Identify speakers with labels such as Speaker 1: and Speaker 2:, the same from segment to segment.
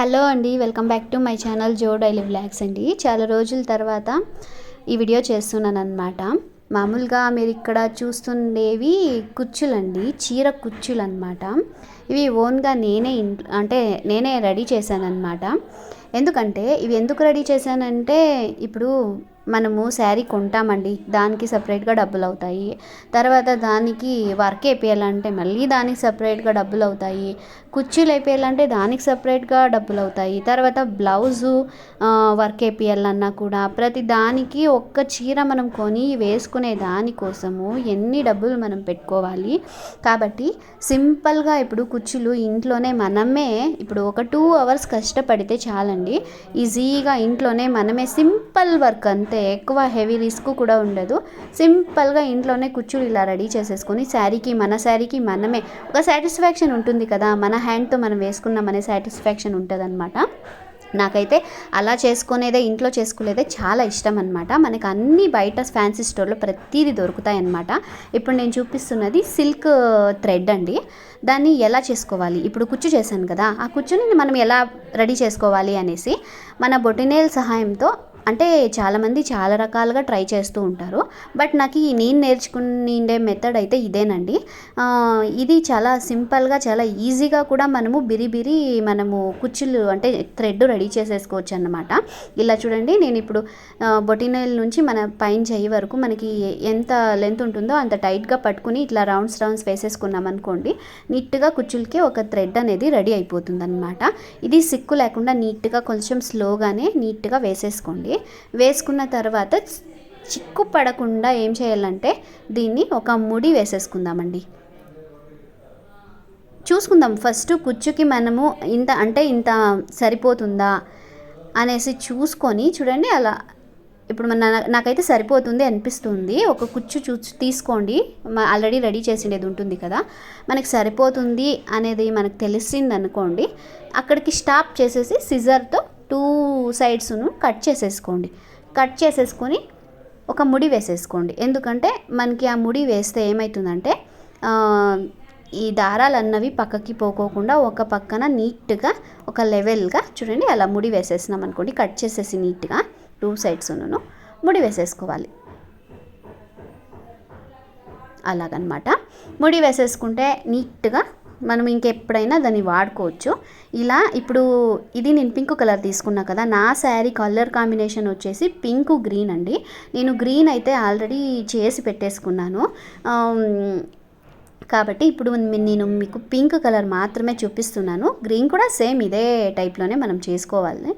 Speaker 1: Hello అండి, welcome back to my channel Jo daily vlogs అండి. చాలా రోజుల తర్వాత ఈ వీడియో చేస్తున్నాను అనమాట. మామూలుగా మీరు ఇక్కడ చూస్తుండేవి కుచ్చులండి, చీర కుచ్చులు అనమాట. ఇవి ఓన్గా నేనే రెడీ చేశాను అనమాట. ఎందుకంటే ఇవి ఎందుకు రెడీ చేశానంటే, ఇప్పుడు మనము శారీ కొంటామండి, దానికి సపరేట్గా డబ్బులు అవుతాయి. తర్వాత దానికి వర్క్ వేయాలంటే మళ్ళీ దానికి సపరేట్గా డబ్బులు అవుతాయి. కుర్చీలు వేయాలంటే దానికి సపరేట్గా డబ్బులు అవుతాయి. తర్వాత బ్లౌజు వర్క్ వేయాలన్నా కూడా ప్రతి దానికి ఒక్క చీర మనం కొని వేసుకునే దానికోసము ఎన్ని డబ్బులు మనం పెట్టుకోవాలి. కాబట్టి సింపుల్గా ఇప్పుడు కుర్చీలు ఇంట్లోనే మనమే ఇప్పుడు ఒక 2 hours కష్టపడితే చాలండి. ఈజీగా ఇంట్లోనే మనమే సింపుల్ వర్క్, అంతే ఎక్కువ హెవీ రిస్క్ కూడా ఉండదు. సింపుల్గా ఇంట్లోనే కుర్చీలు ఇలా రెడీ చేసేసుకొని మన శారీకి మనమే ఒక సాటిస్ఫాక్షన్ ఉంటుంది కదా, మన హ్యాండ్తో మనం వేసుకున్నామనే సాటిస్ఫాక్షన్ ఉంటుంది అనమాట. నాకైతే అలా చేసుకునేదే, ఇంట్లో చేసుకునేదే చాలా ఇష్టం అనమాట. మనకి అన్ని బయట ఫ్యాన్సీ స్టోర్లో ప్రతిదీ దొరుకుతాయి అన్నమాట. ఇప్పుడు నేను చూపిస్తున్నది సిల్క్ థ్రెడ్ అండి. దాన్ని ఎలా చేసుకోవాలి, ఇప్పుడు కుచ్చు చేశాను కదా, ఆ కుచ్చుని మనం ఎలా రెడీ చేసుకోవాలి అనేసి మన బొటినేల్ సహాయంతో, అంటే చాలామంది చాలా రకాలుగా ట్రై చేస్తూ ఉంటారు. బట్ నాకు నేను నేర్చుకునే మెథడ్ అయితే ఇదేనండి. ఇది చాలా సింపుల్గా, చాలా ఈజీగా కూడా మనము కుచ్చులు అంటే థ్రెడ్ రెడీ చేసేసుకోవచ్చు అన్నమాట. ఇలా చూడండి, నేను ఇప్పుడు బొటినేల్ నుంచి మన పైన చెయ్యి వరకు మనకి ఎంత లెంత్ ఉంటుందో అంత టైట్గా పట్టుకుని ఇట్లా రౌండ్స్ వేసేసుకున్నాం అనుకోండి, నీట్గా కుచ్చులకి ఒక థ్రెడ్ అనేది రెడీ అయిపోతుంది అనమాట. ఇది సిక్కు లేకుండా నీట్గా కొంచెం స్లోగానే నీట్గా వేసేసుకోండి. వేసుకున్న తర్వాత చిక్కు పడకుండా ఏం చేయాలంటే దీన్ని ఒక ముడి వేసేసుకుందామండి. చూసుకుందాం ఫస్ట్ కుచ్చుకి మనము ఇంత సరిపోతుందా అనేసి చూసుకొని చూడండి. అలా ఇప్పుడు నాకైతే సరిపోతుంది అనిపిస్తుంది. ఒక కుచ్చు తీసుకోండి, ఆల్రెడీ రెడీ చేసిండేది ఉంటుంది కదా, మనకి సరిపోతుంది అనేది మనకు తెలిసింది అనుకోండి, అక్కడికి స్టాప్ చేసేసి సిజర్తో 2 sides కట్ చేసేసుకొని ఒక ముడి వేసేసుకోండి. ఎందుకంటే మనకి ఆ ముడి వేస్తే ఏమవుతుందంటే ఈ దారాలు అన్నవి పక్కకి పోకోకుండా ఒక పక్కన నీట్గా ఒక లెవెల్గా చూడండి, అలా ముడి వేసేసినాం అనుకోండి, కట్ చేసేసి నీట్గా 2 sides ముడి వేసేసుకోవాలి. అలాగనమాట. ముడి వేసేసుకుంటే నీట్గా మనం ఇంకెప్పుడైనా దాన్ని వాడుకోవచ్చు. ఇలా ఇప్పుడు ఇది నేను పింక్ కలర్ తీసుకున్నా కదా, నా శారీ కలర్ కాంబినేషన్ వచ్చేసి పింక్ గ్రీన్ అండి. నేను గ్రీన్ అయితే ఆల్రెడీ చేసి పెట్టేసుకున్నాను కాబట్టి ఇప్పుడు నేను మీకు పింక్ కలర్ మాత్రమే చూపిస్తున్నాను. గ్రీన్ కూడా సేమ్ ఇదే టైప్లోనే మనం చేసుకోవాలి.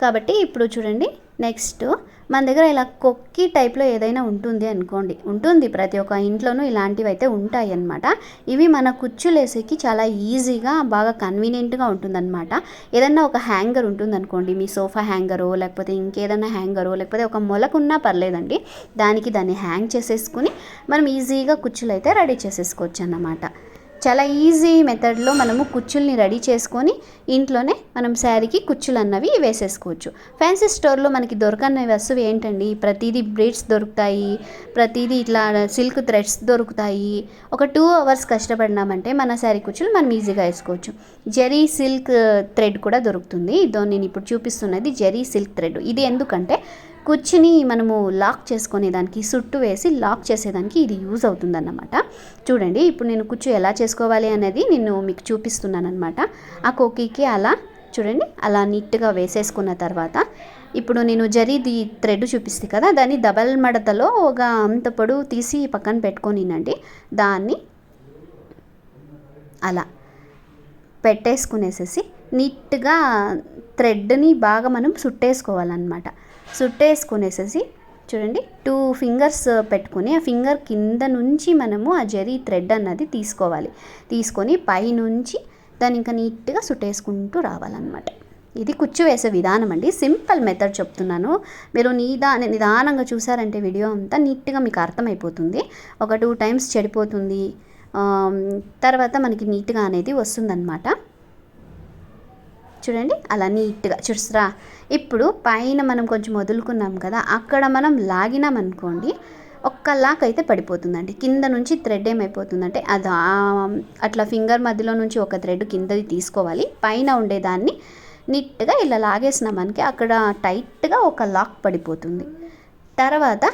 Speaker 1: కాబట్టి ఇప్పుడు చూడండి, నెక్స్ట్ మన దగ్గర ఇలా కొక్కి టైప్లో ఏదైనా ఉంటుంది ప్రతి ఒక్క ఇంట్లోనూ ఇలాంటివి అయితే ఉంటాయి అన్నమాట. ఇవి మన కుచ్చులేసేకి చాలా ఈజీగా, బాగా కన్వీనియంట్గా ఉంటుందన్నమాట. ఏదన్నా ఒక హ్యాంగర్ ఉంటుందనుకోండి, మీ సోఫా హ్యాంగరో లేకపోతే ఇంకేదన్నా హ్యాంగరో లేకపోతే ఒక మొలకున్నా పర్లేదండి, దాన్ని హ్యాంగ్ చేసేసుకుని మనం ఈజీగా కుచ్చులు అయితే రెడీ చేసేసుకోవచ్చు అన్నమాట. చాలా ఈజీ మెథడ్లో మనము కుచ్చుల్ని రెడీ చేసుకొని ఇంట్లోనే మనం శారీకి కుచ్చులు అన్నవి వేసేసుకోవచ్చు. ఫ్యాన్సీ స్టోర్లో మనకి దొరకని వస్తువు ఏంటండి, ప్రతిదీ బ్రీడ్స్ దొరుకుతాయి, ప్రతిదీ ఇట్లా సిల్క్ థ్రెడ్స్ దొరుకుతాయి. ఒక 2 hours కష్టపడినామంటే మన శారీ కుచ్చులు మనం ఈజీగా వేసుకోవచ్చు. జెరీ సిల్క్ థ్రెడ్ కూడా దొరుకుతుంది. నేను ఇప్పుడు చూపిస్తున్నది జెరీ సిల్క్ థ్రెడ్. ఇది ఎందుకంటే కుచ్చుని మనము లాక్ చేసుకునేదానికి, సుట్టు వేసి లాక్ చేసేదానికి ఇది యూజ్ అవుతుందన్నమాట. చూడండి, ఇప్పుడు నేను కుచ్చు ఎలా చేసుకోవాలి అనేది నేను మీకు చూపిస్తున్నాను అనమాట. ఆ కోకీకి అలా చూడండి, అలా నీట్గా వేసేసుకున్న తర్వాత ఇప్పుడు నేను జరీది థ్రెడ్ చూపిస్తే కదా, దాన్ని డబల్ మడతలో ఒక అంత పొడవు తీసి పక్కన పెట్టుకొనినండి, దాన్ని అలా పెట్టేసుకునేసేసి నీట్గా థ్రెడ్ని బాగా మనం సుట్టేసుకోవాలన్నమాట. సుట్టేసుకునేసేసి చూడండి, 2 fingers పెట్టుకొని ఆ ఫింగర్ కింద నుంచి మనము ఆ జరీ థ్రెడ్ అన్నది తీసుకొని పైనుంచి దాన్ని ఇంకా నీట్గా సుట్టేసుకుంటూ రావాలన్నమాట. ఇది కుచ్చు వేసే విధానం అండి. సింపుల్ మెథడ్ చెప్తున్నాను. మీరు నిదానంగా చూసారంటే వీడియో అంతా నీట్గా మీకు అర్థమైపోతుంది. ఒక 2 times చెడిపోతుంది, తర్వాత మనకి నీట్గా అనేది వస్తుందన్నమాట. చూడండి, అలా నీట్గా చూస్తారా. ఇప్పుడు పైన మనం కొంచెం వదులుకున్నాం కదా, అక్కడ మనం లాగినాం అనుకోండి, ఒక్క లాక్ అయితే పడిపోతుందండి. కింద నుంచి థ్రెడ్ ఏమైపోతుందంటే అట్లా ఫింగర్ మధ్యలో నుంచి ఒక థ్రెడ్ కిందది తీసుకోవాలి, పైన ఉండేదాన్ని నీట్గా ఇలా లాగేసినామనికి అక్కడ టైట్గా ఒక లాక్ పడిపోతుంది. తర్వాత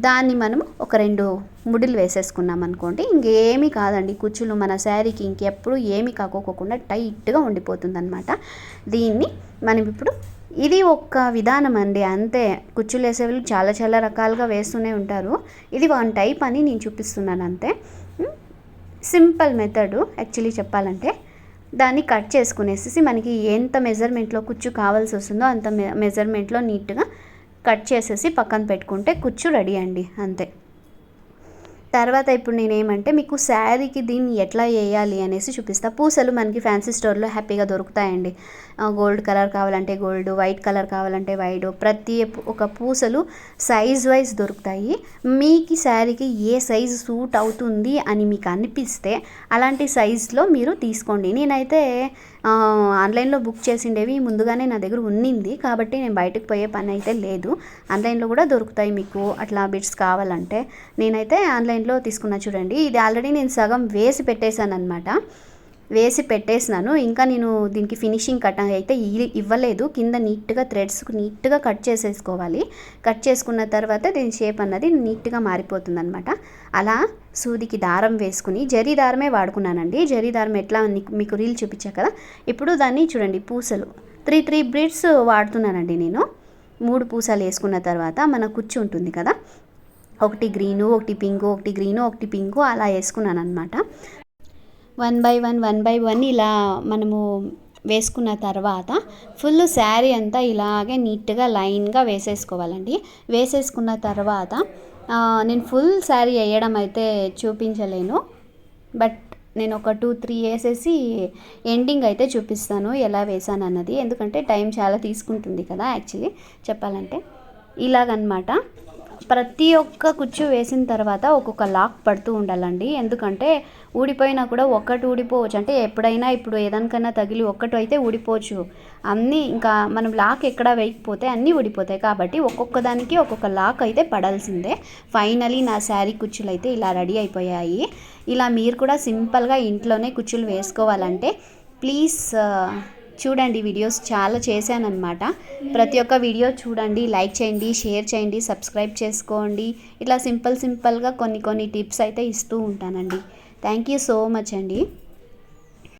Speaker 1: దాన్ని మనం ఒక 2 ముడులు వేసేసుకున్నాం అనుకోండి, ఇంకేమీ కాదండి. కుచ్చులు మన శారీకి ఇంకెప్పుడు ఏమీ కాకోకుండా టైట్గా ఉండిపోతుంది అనమాట. దీన్ని మనం ఇప్పుడు ఇది ఒక విధానం అండి, అంతే. కుచ్చులు వేసేవాళ్ళు చాలా చాలా రకాలుగా వేస్తూనే ఉంటారు. ఇది 1 టైప్ అని నేను చూపిస్తున్నాను అంతే. సింపుల్ మెథడు యాక్చువల్లీ చెప్పాలంటే. దాన్ని కట్ చేసుకునేసి మనకి ఎంత మెజర్మెంట్లో కుచ్చు కావాల్సి వస్తుందో అంత మెజర్మెంట్లో నీట్గా కట్ చేసేసి పక్కన పెట్టుకుంటే కుచ్చు రెడీ అండి, అంతే. తర్వాత ఇప్పుడు నేనేమంటే మీకు శారీకి దీన్ని ఎట్లా వేయాలి అనేసి చూపిస్తా. పూసలు మనకి ఫ్యాన్సీ స్టోర్లో హ్యాపీగా దొరుకుతాయండి. గోల్డ్ కలర్ కావాలంటే గోల్డ్, వైట్ కలర్ కావాలంటే వైట్, ప్రతి ఒక పూసలు సైజ్ వైజ్ దొరుకుతాయి. మీకు శారీకి ఏ సైజు సూట్ అవుతుంది అని మీకు అనిపిస్తే అలాంటి సైజులో మీరు తీసుకోండి. నేనైతే ఆన్లైన్లో బుక్ చేసిండేవి ముందుగానే నా దగ్గర ఉన్నింది కాబట్టి నేను బయటకు పోయే పని అయితే లేదు. ఆన్లైన్లో కూడా దొరుకుతాయి మీకు అట్లా బిట్స్ కావాలంటే. నేనైతే ఆన్లైన్లో తీసుకున్నా చూడండి. ఇది ఆల్రెడీ నేను సగం వేసి పెట్టేశాను అనమాట. వేసి పెట్టేసినాను. ఇంకా నేను దీనికి ఫినిషింగ్ కట్ అయితే ఇవ్వలేదు. కింద నీట్గా థ్రెడ్స్కు నీట్గా కట్ చేసేసుకోవాలి. కట్ చేసుకున్న తర్వాత దీని షేప్ అన్నది నీట్గా మారిపోతుంది అనమాట. అలా సూదికి దారం వేసుకుని, జరీ దారమే వాడుకున్నానండి. జరీ దారం ఎట్లా మీకు రీల్ చూపించా కదా. ఇప్పుడు దాన్ని చూడండి, పూసలు 3 బ్రిడ్స్ వాడుతున్నానండి నేను. 3 పూసలు వేసుకున్న తర్వాత మన కుచ్చు ఉంటుంది కదా, ఒకటి గ్రీను, ఒకటి పింకు, ఒకటి గ్రీను, ఒకటి పింకు అలా వేసుకున్నాను అనమాట. 1 by 1 ఇలా మనము వేసుకున్న తర్వాత ఫుల్ శారీ అంతా ఇలాగే నీట్గా లైన్గా వేసేసుకోవాలండి. వేసేసుకున్న తర్వాత నేను ఫుల్ శారీ వేయడం అయితే చూపించలేను, బట్ నేను ఒక 2-3 వేసేసి ఎండింగ్ అయితే చూపిస్తాను ఎలా వేసాను అన్నది. ఎందుకంటే టైం చాలా తీసుకుంటుంది కదా యాక్చువల్లీ చెప్పాలంటే. ఇలాగనమాట ప్రతి ఒక్క కుచ్చు వేసిన తర్వాత ఒక్కొక్క లాక్ పడుతూ ఉండాలండి. ఎందుకంటే ఊడిపోయినా కూడా ఒక్కటి ఊడిపోవచ్చు. అంటే ఎప్పుడైనా ఇప్పుడు ఏదానికన్నా తగిలి ఒక్కటి అయితే ఊడిపోవచ్చు. అన్నీ ఇంకా మనం లాక్ ఎక్కడ వేయకపోతే అన్నీ ఊడిపోతాయి. కాబట్టి ఒక్కొక్క దానికి ఒక్కొక్క లాక్ అయితే పడాల్సిందే. ఫైనలీ నా శారీ కుచ్చులు అయితే ఇలా రెడీ అయిపోయాయి. ఇలా మీరు కూడా సింపుల్గా ఇంట్లోనే కుచ్చులు వేసుకోవాలంటే ప్లీజ్ చూడండి. వీడియోస్ చాలా చేశానన్నమాట. ప్రతి ఒక్క వీడియో చూడండి, లైక్ చేయండి, షేర్ చేయండి, సబ్స్క్రైబ్ చేసుకోండి. ఇట్లా సింపుల్గా కొన్ని టిప్స్ అయితే ఇస్తూ ఉంటానండి. థ్యాంక్ యూ సో మచ్ అండి.